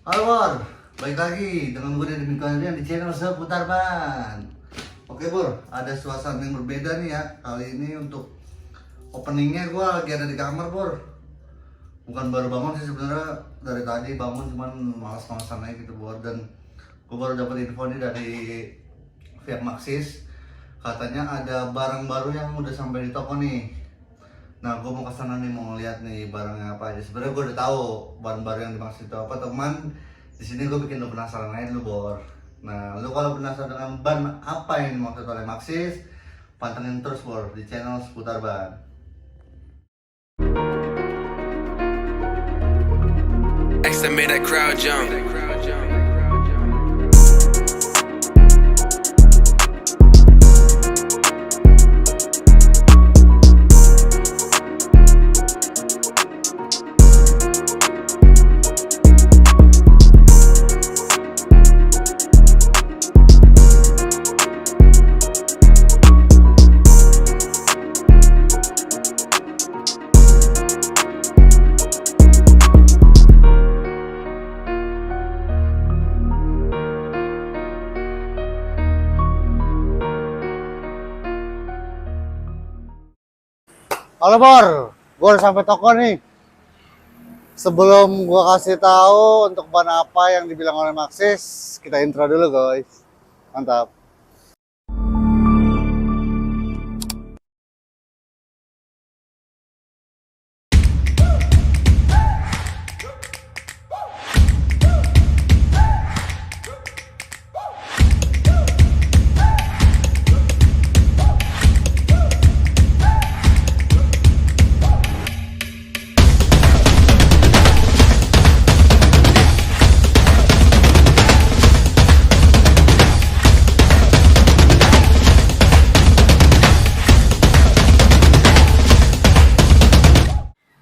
Halo Bor, balik lagi dengan gue Deddy Mikael di channel Seputar Ban. Oke Bor, ada suasana yang berbeda nih ya. Kali ini untuk openingnya gue lagi ada di kamar Bor. Bukan baru bangun sih sebenarnya, dari tadi bangun cuman malas-malasan aja gitu Bor. Dan gue baru dapat info nih dari pihak Maxis, katanya ada barang baru yang udah sampai di toko nih. Nah, gue mau kesana nih, mau ngeliat nih barangnya apa aja. Sebenarnya gue udah tahu barang baru yang dimaksud itu apa, teman. Di sini gue bikin lo penasaran aja dulu, Bor. Nah, lo kalau penasaran dengan ban apa yang dimaksud oleh Maxis, pantengin terus, Bor, di channel Seputar Ban. X that made that crowd jump. Halo, Bor. Gue udah sampai toko nih. Sebelum gue kasih tahu untuk ban apa yang dibilang oleh Maxis, kita intro dulu, guys. Mantap.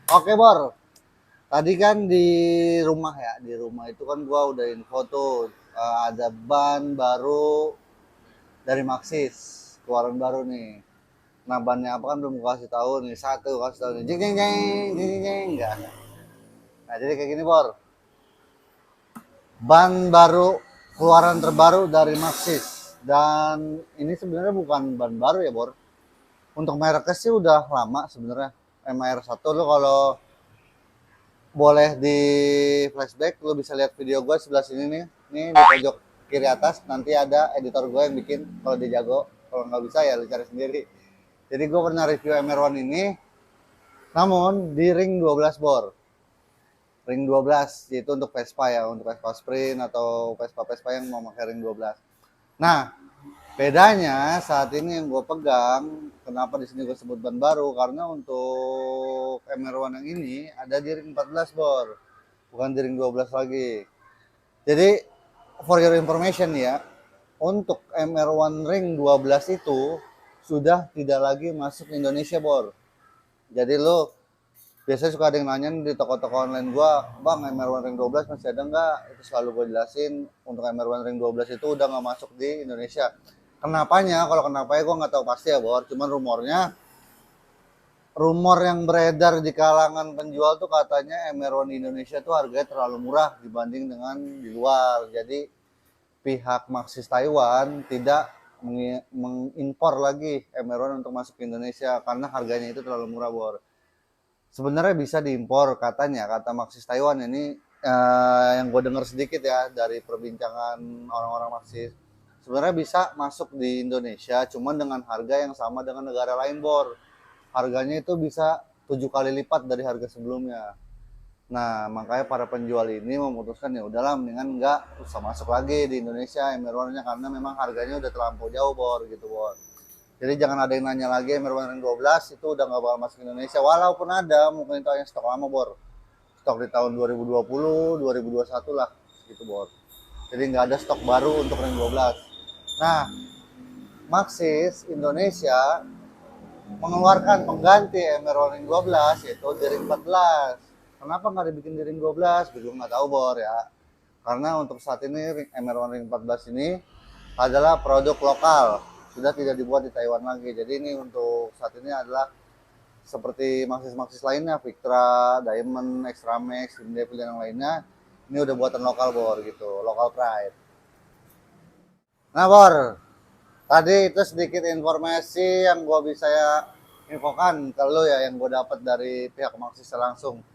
Oke, Bor. Tadi kan di rumah ya, di rumah itu kan gua udah info tuh ada ban baru dari Maxis, keluaran baru nih. Nah, bannya apa kan belum gua kasih tahu nih, satu kasih tahu nih, jeng jeng jeng jeng jeng jeng enggak. Nah, jadi kayak gini, Bor. Ban baru keluaran terbaru dari Maxis, dan ini sebenarnya bukan ban baru ya, Bor. Untuk mereknya sih udah lama sebenarnya. MR1 lo kalau boleh di flashback, lo bisa lihat video gue sebelah sini nih, di pojok kiri atas. Nanti ada editor gue yang bikin kalau dia jago. Kalau nggak bisa ya lo cari sendiri. Jadi gue pernah review MR1 ini, namun di ring 12 bor. Ring 12 yaitu untuk Vespa ya, untuk Vespa Sprint atau Vespa-Vespa yang mau pakai ring 12. Nah, bedanya saat ini yang gue pegang, kenapa di sini gue sebut ban baru, karena untuk MR1 yang ini ada di ring 14 bor, bukan di ring 12 lagi. Jadi for your information ya, untuk MR1 ring 12 itu sudah tidak lagi masuk Indonesia, bor. Jadi lo biasanya suka ada yang nanyain di toko-toko online gua, bang MR1 ring 12 masih ada nggak? Itu selalu gue jelasin, untuk MR1 ring 12 itu udah nggak masuk di Indonesia. Kenapanya? Kalau kenapanya gue nggak tahu pasti ya, bor. Cuman rumor yang beredar di kalangan penjual tuh katanya MR1 di Indonesia tuh harganya terlalu murah dibanding dengan di luar. Jadi pihak Maxis Taiwan tidak mengimpor lagi MR1 untuk masuk ke Indonesia karena harganya itu terlalu murah, bor. Sebenarnya bisa diimpor katanya, kata Maxis Taiwan ini, yang gue dengar sedikit ya dari perbincangan orang-orang Maxis. Sebenarnya bisa masuk di Indonesia, cuman dengan harga yang sama dengan negara lain, bor. Harganya itu bisa 7 kali lipat dari harga sebelumnya. Nah, makanya para penjual ini memutuskan ya udahlah, mendingan nggak usah masuk lagi di Indonesia MR1-nya karena memang harganya udah terlampau jauh, bor, gitu, bor. Jadi jangan ada yang nanya lagi MR1 ring 12 itu udah nggak bakal masuk Indonesia. Walaupun ada, mungkin itu yang stok lama, bor. Stok di tahun 2020, 2021 lah, gitu, bor. Jadi nggak ada stok baru untuk ring 12. Nah, Maxis Indonesia mengeluarkan pengganti MR1 ring 12 yaitu di ring 14. Kenapa nggak dibikin di ring 12? Gue nggak tahu, bor, ya. Karena untuk saat ini MR1 ring 14 ini adalah produk lokal, sudah tidak dibuat di Taiwan lagi. Jadi ini untuk saat ini adalah seperti Maxis-Maxis lainnya, Victra, Diamond, Extra Max, Devil dan yang lainnya, Ini udah buatan lokal Bor gitu, local pride. Nah Bor, tadi itu sedikit informasi yang gue bisa infokan ke lo ya, yang gue dapat dari pihak Maxxis langsung.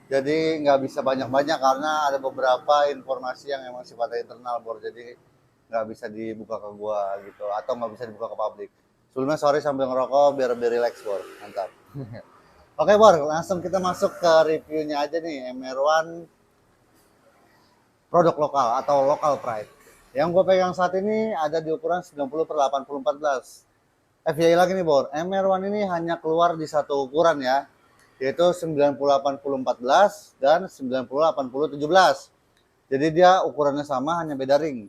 Jadi nggak bisa banyak-banyak karena ada beberapa informasi yang emang sifatnya internal Bor, jadi nggak bisa dibuka ke gue gitu, atau nggak bisa dibuka ke publik. Sebelumnya sorry sambil ngerokok biar lebih relax Bor, mantap. Oke Bor, langsung kita masuk ke reviewnya aja nih, MR1 produk lokal atau local pride. Yang gue pegang saat ini ada di ukuran 90/80/14. FYI lagi nih Bor, MR1 ini hanya keluar di satu ukuran ya, yaitu 90/80/14 dan 90/80/17. Jadi dia ukurannya sama, hanya beda ring.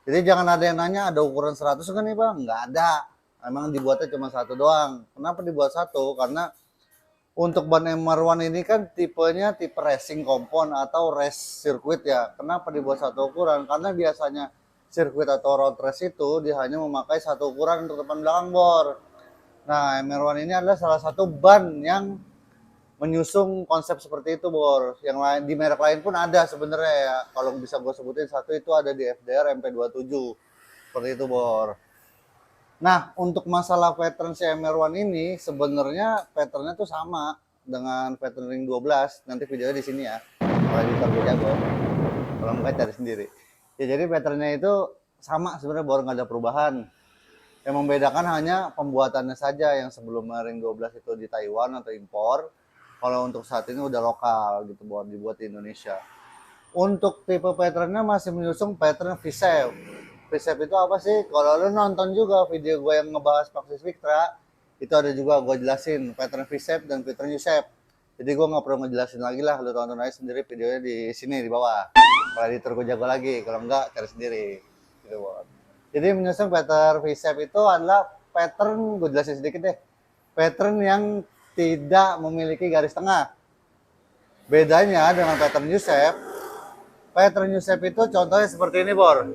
Jadi jangan ada yang nanya ada ukuran 100 kan nih Bang? Nggak ada. Emang dibuatnya cuma satu doang. Kenapa dibuat satu? Karena untuk ban MR1 ini kan tipenya tipe racing kompon atau race circuit ya. Kenapa dibuat satu ukuran? Karena biasanya sirkuit atau road race itu dia hanya memakai satu ukuran untuk depan belakang Bor. Nah, MR1 ini adalah salah satu ban yang menyusung konsep seperti itu Bor. Yang lain di merek lain pun ada sebenarnya ya. Kalau bisa gue sebutin satu itu ada di FDR MP27. Seperti itu Bor. Nah, untuk masalah pattern si MR1 ini sebenarnya patternnya tuh sama dengan pattern ring 12. Nanti videonya di sini ya. Kalau editor gue jago. Kalau enggak cari sendiri. Ya jadi patternnya itu sama sebenarnya Bor, nggak ada perubahan. Yang membedakan hanya pembuatannya saja, yang sebelum ring 12 itu di Taiwan atau impor. Kalau untuk saat ini udah lokal gitu Bor, dibuat di Indonesia. Untuk tipe patternnya masih menyusung pattern V-shape. V-shape itu apa sih? Kalau lu nonton juga video gue yang ngebahas Maxxis Victra, itu ada juga gue jelasin pattern V-shape dan pattern U-shape. Jadi gue nggak perlu ngejelasin lagi lah, lu tonton aja sendiri videonya di sini di bawah. Kalau editor gue jago lagi, kalau enggak cari sendiri. Gitu Bor. Jadi menyusung pattern V-shape itu adalah pattern, gue jelasin sedikit deh. Pattern yang tidak memiliki garis tengah. Bedanya dengan pattern U-shape, pattern U-shape itu contohnya seperti ini Bor.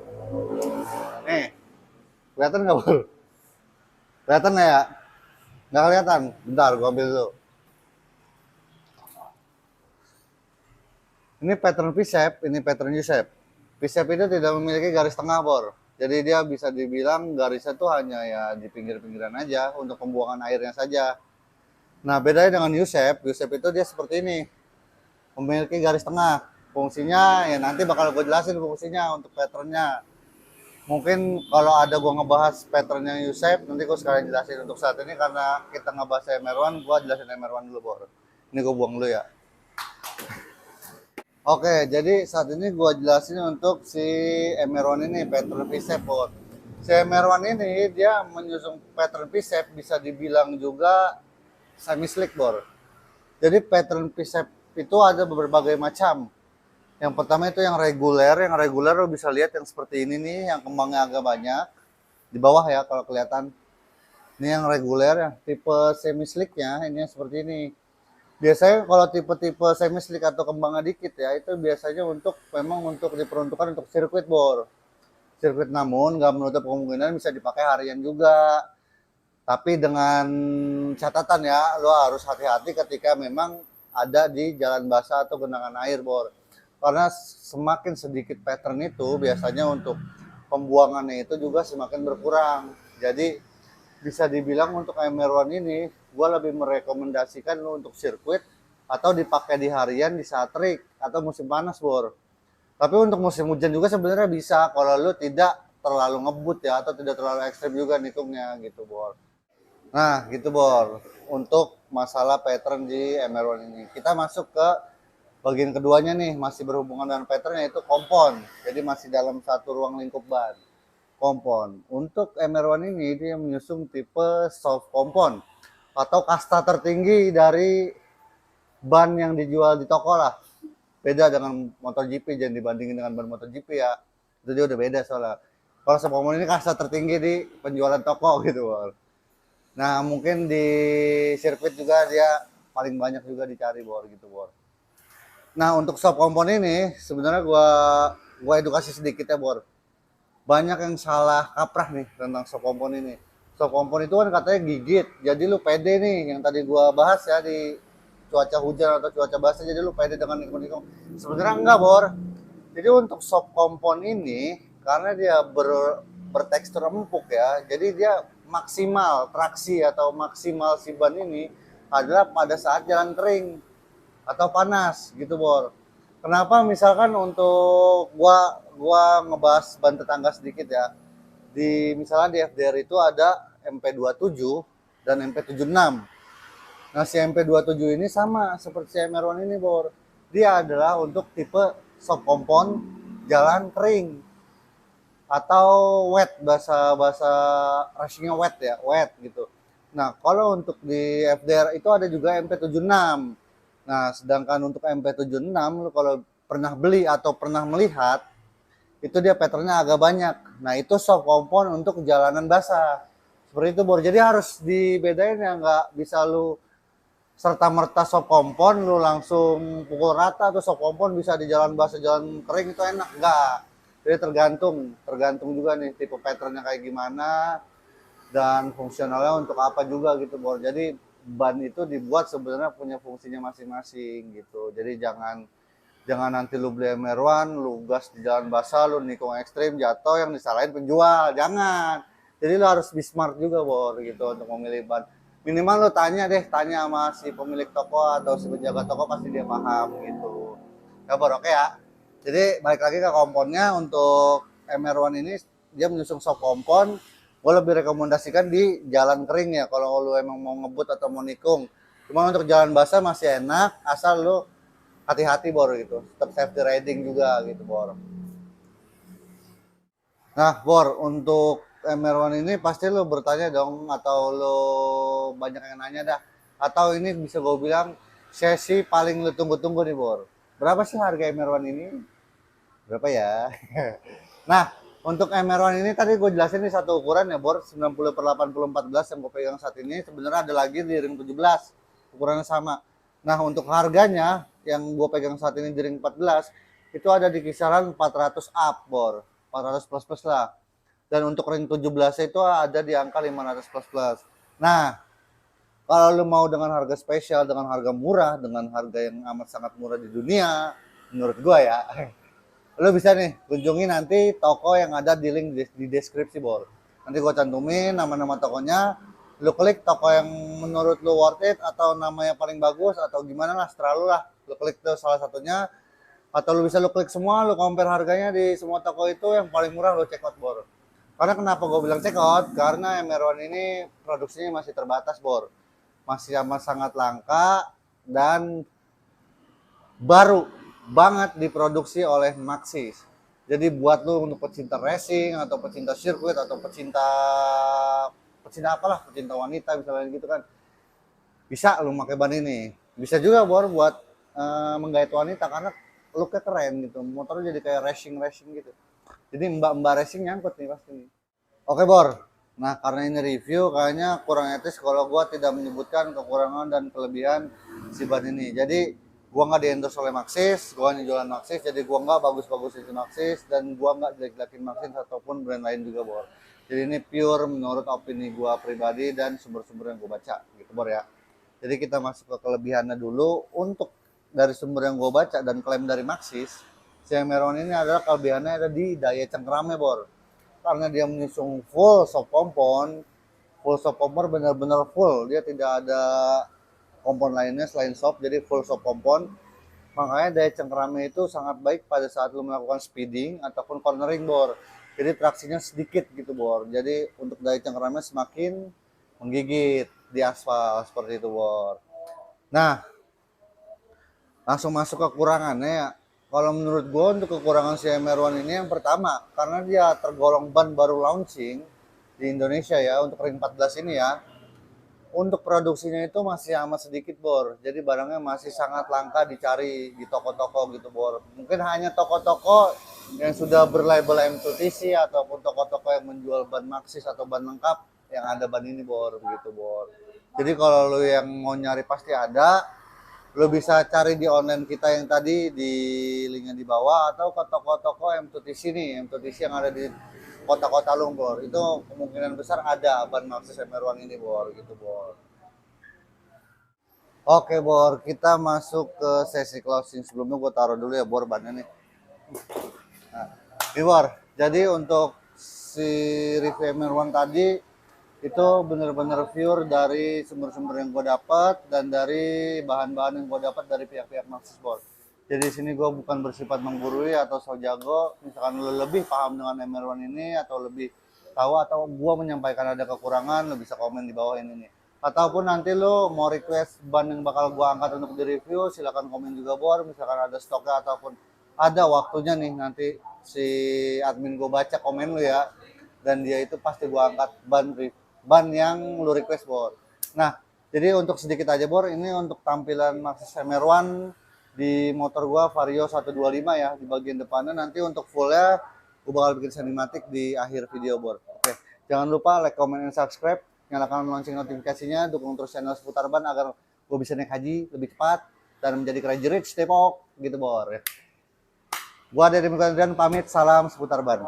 Nih, kelihatan nggak Bor? Kelihatan nggak ya? Nggak kelihatan? Bentar, gue ambil dulu. Ini pattern V-shape, ini pattern U-shape. V-shape itu tidak memiliki garis tengah Bor. Jadi dia bisa dibilang garisnya tuh hanya ya di pinggir-pinggiran aja untuk pembuangan airnya saja. Nah, bedanya dengan U-shape, U-shape itu dia seperti ini. Memiliki garis tengah. Fungsinya ya nanti bakal gue jelasin fungsinya untuk patternnya. Mungkin kalau ada gue ngebahas patternnya U-shape, nanti gue sekalian jelasin. Untuk saat ini karena kita ngebahas MR1, gue jelasin MR1 dulu Bor. Ini gue buang dulu ya. Oke, jadi saat ini gue jelasin untuk si MR1 ini, pattern V-shape Bor. Si MR1 ini dia menyusung pattern V-shape, bisa dibilang juga semi-slick Bor. Jadi pattern V-shape itu ada berbagai macam. Yang pertama itu yang reguler lo bisa lihat yang seperti ini nih, yang kembangnya agak banyak. Di bawah ya kalau kelihatan. Ini yang reguler, yang tipe semi-slicknya ini yang seperti ini. Biasanya kalau tipe-tipe semi-slick atau kembangnya dikit ya, itu biasanya memang untuk diperuntukkan untuk sirkuit Bor. Sirkuit, namun nggak menutup kemungkinan bisa dipakai harian juga. Tapi dengan catatan ya, lo harus hati-hati ketika memang ada di jalan basah atau genangan air Bor. Karena semakin sedikit pattern itu biasanya untuk pembuangannya itu juga semakin berkurang. Jadi bisa dibilang untuk MR1 ini gue lebih merekomendasikan lo untuk sirkuit atau dipakai di harian di saat trik atau musim panas Bor. Tapi untuk musim hujan juga sebenarnya bisa kalau lo tidak terlalu ngebut ya, atau tidak terlalu ekstrim juga nikungnya gitu Bor. Nah gitu Bor, untuk masalah pattern di MR1 ini. Kita masuk ke bagian keduanya nih, masih berhubungan dengan pattern, yaitu kompon. Jadi masih dalam satu ruang lingkup ban. Kompon. Untuk MR1 ini dia menyusung tipe soft kompon atau kasta tertinggi dari ban yang dijual di toko lah. Beda dengan MotoGP, jangan dibandingin dengan ban MotoGP ya. Itu dia udah beda soalnya. Kalau soft kompon ini kasta tertinggi di penjualan toko gitu Bor. Nah mungkin di sirkuit juga dia paling banyak juga dicari Bor gitu Bor. Nah untuk soft kompon ini sebenarnya gua edukasi sedikit ya Bor. Banyak yang salah kaprah nih tentang soft kompon ini. Soft kompon itu kan katanya gigit, jadi lu pede nih yang tadi gua bahas ya di cuaca hujan atau cuaca basah, jadi lu pede dengan nikung. Sebenarnya enggak Bor. Jadi untuk soft compound ini karena dia bertekstur empuk ya, jadi dia maksimal traksi atau maksimal si ban ini adalah pada saat jalan kering atau panas gitu Bor. Kenapa misalkan untuk gua ngebahas ban tetangga sedikit ya. Misalnya di FDR itu ada MP27 dan MP76. Nah, si MP27 ini sama seperti si MR1 ini, Bor. Dia adalah untuk tipe soft compound jalan kering atau wet, bahasa bahasa racingnya wet ya, wet gitu. Nah, kalau untuk di FDR itu ada juga MP76. Nah, sedangkan untuk MP76 lu kalau pernah beli atau pernah melihat itu dia patternnya agak banyak. Nah, itu soft compound untuk jalanan basah. Seperti itu, Bor. Jadi harus dibedain ya, nggak bisa lu serta merta soft compound lu langsung pukul rata atau soft compound bisa di jalan basah jalan kering itu enak, enggak. Jadi tergantung juga nih tipe patternnya kayak gimana dan fungsionalnya untuk apa juga gitu, Bor. Jadi ban itu dibuat sebenarnya punya fungsinya masing-masing gitu. Jadi jangan nanti lu beli MR1 lu gas di jalan basah lu nikung ekstrim jatuh yang disalahin penjual, jangan. Jadi lu harus be smart juga, Bor, gitu untuk memilih ban. Minimal lu tanya sama si pemilik toko atau si penjaga toko, pasti dia paham gitu ya, Bor. Oke ya, jadi balik lagi ke komponnya. Untuk MR1 ini dia menyusung soft compound. Gue lebih rekomendasikan di jalan kering ya kalau lu emang mau ngebut atau mau nikung. Cuma untuk jalan basah masih enak asal lu hati-hati, Bor, gitu, tetap safety riding juga gitu, Bor. Nah, Bor, untuk MR1 ini pasti lo bertanya dong, atau lo banyak yang nanya dah. Atau ini bisa gue bilang sesi paling lo tunggu-tunggu nih, Bor. Berapa sih harga MR1 ini? Berapa ya? Nah, untuk MR1 ini tadi gue jelasin di satu ukuran ya, Bor. 90/80/14 yang gue pegang saat ini. Sebenarnya ada lagi di ring 17. Ukurannya sama. Nah, untuk harganya yang gue pegang saat ini di ring 14 itu ada di kisaran 400 up, Bor. 400 plus plus lah. Dan untuk ring 17 itu ada di angka 500 plus plus. Nah, kalau lu mau dengan harga spesial, dengan harga murah, dengan harga yang amat sangat murah di dunia, menurut gua ya, lu bisa nih kunjungi nanti toko yang ada di link di deskripsi, Bor. Nanti gua cantumin nama-nama tokonya. Lu klik toko yang menurut lu worth it atau namanya paling bagus atau gimana lah, seterah lu lah. Lu klik tuh salah satunya, atau lu bisa lu klik semua, lu compare harganya di semua toko itu, yang paling murah lu check out, Bor. Karena kenapa gue bilang check out? Karena MR1 ini produksinya masih terbatas, Bor. Masih amat sangat langka dan baru banget diproduksi oleh Maxxis. Jadi buat lu untuk pecinta racing atau pecinta sirkuit atau pecinta apalah, pecinta wanita misalnya gitu kan, bisa lu pakai ban ini. Bisa juga, Bor, buat menggait wanita karena looknya keren gitu. Motornya jadi kayak racing gitu. Jadi mbak-mbak racing nyangkut nih pasti nih. Oke, Bor. Nah, karena ini review kayaknya kurang etis kalau gua tidak menyebutkan kekurangan dan kelebihan si ban ini. Jadi gua nggak di-endorse oleh Maxxis, gua hanya jualan Maxxis, jadi gua nggak bagus-bagusin si Maxxis dan gua nggak jelek-jelekin Maxxis ataupun brand lain juga, Bor. Jadi ini pure menurut opini gua pribadi dan sumber-sumber yang gua baca gitu, Bor ya. Jadi kita masuk ke kelebihannya dulu. Untuk dari sumber yang gua baca dan klaim dari Maxxis, si MR1 ini adalah kelebihannya ada di daya cengkeramnya, Bor. Karena dia menyusung full soft compound benar-benar full, dia tidak ada kompon lainnya selain soft, jadi full soft compound. Makanya daya cengkeramnya itu sangat baik pada saat lu melakukan speeding ataupun cornering, Bor. Jadi traksinya sedikit gitu, Bor. Jadi untuk daya cengkeramnya semakin menggigit di aspal seperti itu, Bor. Nah, langsung masuk ke kekurangannya ya. Kalau menurut gue untuk kekurangan si MR1 ini yang pertama, karena dia tergolong ban baru launching di Indonesia ya, untuk ring 14 ini ya, untuk produksinya itu masih amat sedikit, Bor. Jadi barangnya masih sangat langka dicari di toko-toko gitu, Bor. Mungkin hanya toko-toko yang sudah berlabel M2TC ataupun toko-toko yang menjual ban Maxxis atau ban lengkap yang ada ban ini, Bor, begitu, Bor. Jadi kalau lu yang mau nyari pasti ada. Lo bisa cari di online kita yang tadi di linknya di bawah, atau ke toko-toko M2TC nih, M2TC yang ada di kota-kota lu, Bor. Itu kemungkinan besar ada ban Maxxis MR1 ini, Bor, gitu, Bor. Oke, Bor, kita masuk ke sesi closing. Sebelumnya gue taruh dulu ya, Bor, bannya nih. Nah, ini Bor, jadi untuk si review MR1 tadi itu bener-bener pure dari sumber-sumber yang gue dapat dan dari bahan-bahan yang gue dapat dari pihak-pihak Maxxis Bor. Jadi di sini gue bukan bersifat menggurui atau so jago. Misalkan lo lebih paham dengan MR1 ini atau lebih tahu atau gue menyampaikan ada kekurangan, lo bisa komen di bawah ini nih. Ataupun nanti lo mau request ban yang bakal gue angkat untuk di-review, silahkan komen juga Bor. Misalkan ada stoknya ataupun ada waktunya nih nanti si admin gue baca komen lo ya. Dan dia itu pasti gue angkat ban yang lu request Bor. Nah, jadi untuk sedikit aja Bor, ini untuk tampilan Maxxis MR1 di motor gua Vario 125 ya, di bagian depannya. Nanti untuk fullnya gua bakal bikin sinematik di akhir video Bor. Oke, jangan lupa like, comment, dan subscribe, nyalakan lonceng notifikasinya, dukung terus channel seputar ban agar gua bisa naik haji lebih cepat dan menjadi Crazy Rich Depok gitu Bor. Gua dari Mikael pamit, salam seputar ban.